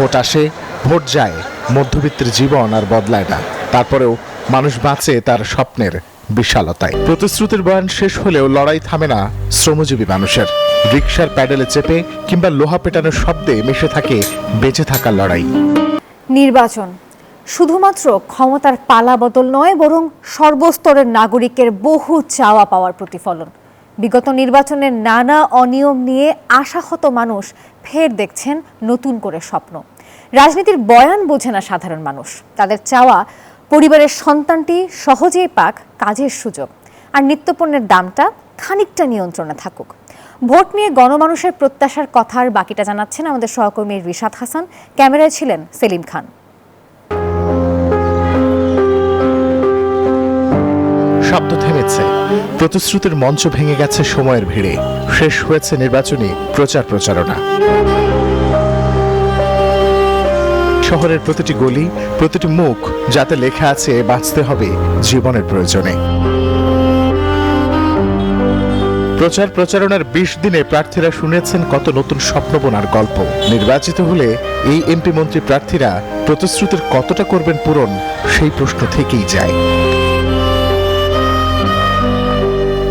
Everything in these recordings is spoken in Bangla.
ভোট আসে, ভোট যায়, মধ্যবিত্তের জীবন আর বদলায় না। তারপরেও মানুষ বাঁচে তার স্বপ্নের বিশালতায়। প্রতিশ্রুতির বয়ান শেষ হলেও লড়াই থামে না শ্রমজীবী মানুষের। রিকশার প্যাডেলে চেপে কিংবা লোহা পেটানোর শব্দে মিশে থাকে বেঁচে থাকার লড়াই। নির্বাচন শুধুমাত্র ক্ষমতার পালাবদল নয়, বরং সর্বস্তরের নাগরিকের বহু চাওয়া পাওয়ার প্রতিফলন। বিগত নির্বাচনের নানা অনিয়ম নিয়ে আশাহত মানুষ ফের দেখছেন নতুন করে স্বপ্ন। রাজনীতির বয়ান বোঝে না সাধারণ মানুষ। তাদের চাওয়া পরিবারের সন্তানটি সহজেই পাক কাজের সুযোগ, আর নিত্যপণ্যের দামটা খানিকটা নিয়ন্ত্রণে থাকুক। ভোট নিয়ে গণমানুষের প্রত্যাশার কথার বাকিটা জানাচ্ছেন আমাদের সহকর্মী রিশাদ হাসান। ক্যামেরায় ছিলেন সেলিম খান। শব্দ থেমেছে, প্রতিশ্রুতির মঞ্চ ভেঙে গেছে সময়ের ভিড়ে। শেষ হয়েছে নির্বাচনী প্রচারণা। শহরের প্রতিটি গলি, প্রতিটি মুখ যাতে লেখা আছে বাঁচতে হবে জীবনের প্রয়োজনে। প্রচারণার 20 দিনে প্রার্থীরা শুনেছেন কত নতুন স্বপ্ন বোনার গল্প। নির্বাচিত হলে এই এমপি মন্ত্রী প্রার্থীরা প্রতিশ্রুতির কতটা করবেন পূরণ, সেই প্রশ্ন থেকেই যায়।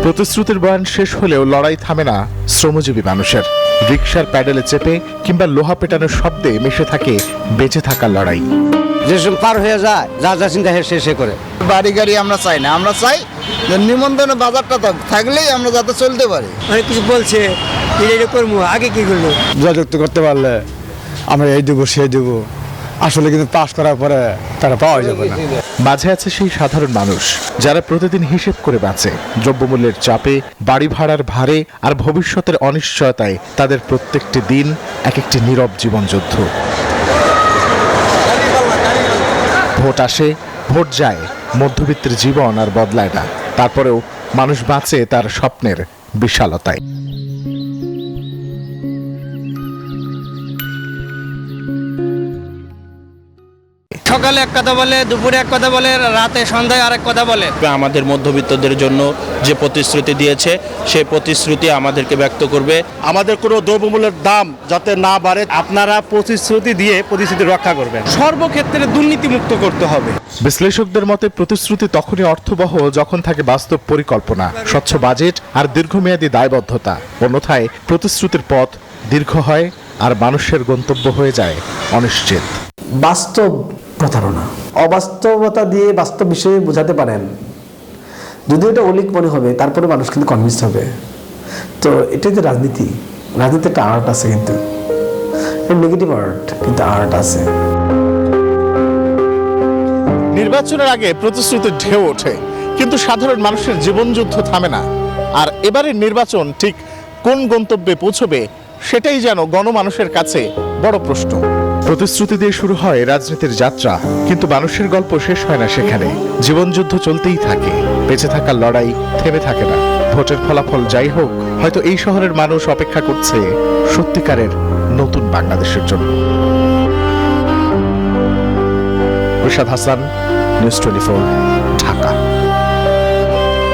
প্রতিশ্রুতির বয়ান শেষ হলেও লড়াই থামে না শ্রমজীবী মানুষের। রিকশার প্যাডেলে চেপে কিংবা লোহা পেটানোর শব্দে মিশে থাকে বেঁচে থাকার লড়াই। যেসব পার হয়ে যায়, যা যা চিন্তা শেষে করে। বাড়ি গাড়ি আমরা চাই না, আমরা চাই নিমন্ত্রণের বাজারটা থাকলেই আমরা যাতে চলতে পারি। অনেক কিছু বলছে, এটা করবো, আগে কি করলো যুক্ত করতে পারলে আমরা এই দেবো সেই দেবো, আসলে কিন্তু পাশ করার পরে তারা পাওয়া যাবে না। মাঝে আছে সেই সাধারণ মানুষ যারা প্রতিদিন হিসেব করে বাঁচে। দ্রব্যমূল্যের চাপে, বাড়ি ভাড়ার ভারে আর ভবিষ্যতের অনিশ্চয়তায় তাদের প্রত্যেকটি দিন এক একটি নীরব জীবনযুদ্ধ। ভোট আসে, ভোট যায়, মধ্যবিত্তের জীবন আর বদলায় না। তারপরেও মানুষ বাঁচে তার স্বপ্নের বিশালতায়। সকালে এক কথা বলে, দুপুরে এক কথা বলে, রাতে সন্ধ্যায় আরেক কথা বলে। আমাদের মধ্যবিত্তদের জন্য যে প্রতিশ্রুতি দিয়েছে সেই প্রতিশ্রুতি আমাদেরকে ব্যক্ত করবে। আমাদের কোনো দ্রব্যমূল্যের দাম যাতে না বাড়ে, আপনারা প্রতিশ্রুতি দিয়ে প্রতিশ্রুতি রক্ষা করবেন। সর্বক্ষেত্রে দুর্নীতিমুক্ত করতে হবে। বিশ্লেষকদের মতে প্রতিশ্রুতি তখনই অর্থবহ যখন থাকে বাস্তব পরিকল্পনা, স্বচ্ছ বাজেট আর দীর্ঘমেয়াদী দায়বদ্ধতা। অন্যথায় প্রতিশ্রুতির পথ দীর্ঘ হয় আর মানুষের গন্তব্য হয়ে যায় অনিশ্চিত। বাস্তব প্রতারণা, অবাস্তবতা দিয়ে বাস্তব বিষয়ে বোঝাতে পারেন, যদিও এটা অলিক মনে হবে, তারপরে মানুষ কিন্তু কনভিন্স হবে। তো এটাই তো রাজনীতি। রাজনীতি একটা আর্ট আছে, কিন্তু নেগেটিভ আর্ট, কিন্তু আর্ট আছে। নির্বাচনের আগে প্রতিশ্রুতির ঢেউ ওঠে, কিন্তু সাধারণ মানুষের জীবনযুদ্ধ থামে না। আর এবারের নির্বাচন ঠিক কোন গন্তব্যে পৌঁছবে সেটাই যেন গণমানুষের কাছে বড় প্রশ্ন। প্রতিশ্রুতি দিয়ে শুরু হয় রাজনীতির যাত্রা, কিন্তু মানুষের গল্প শেষ হয় না সেখানে। জীবনযুদ্ধ চলতেই থাকে, বেঁচে থাকার লড়াই থেমে থাকে না। ভোটের ফলাফল যাই হোক, হয়তো এই শহরের মানুষ অপেক্ষা করছে সত্যিকারের নতুন বাংলাদেশের জন্য। রিশাদ হাসান, নিউজ 24।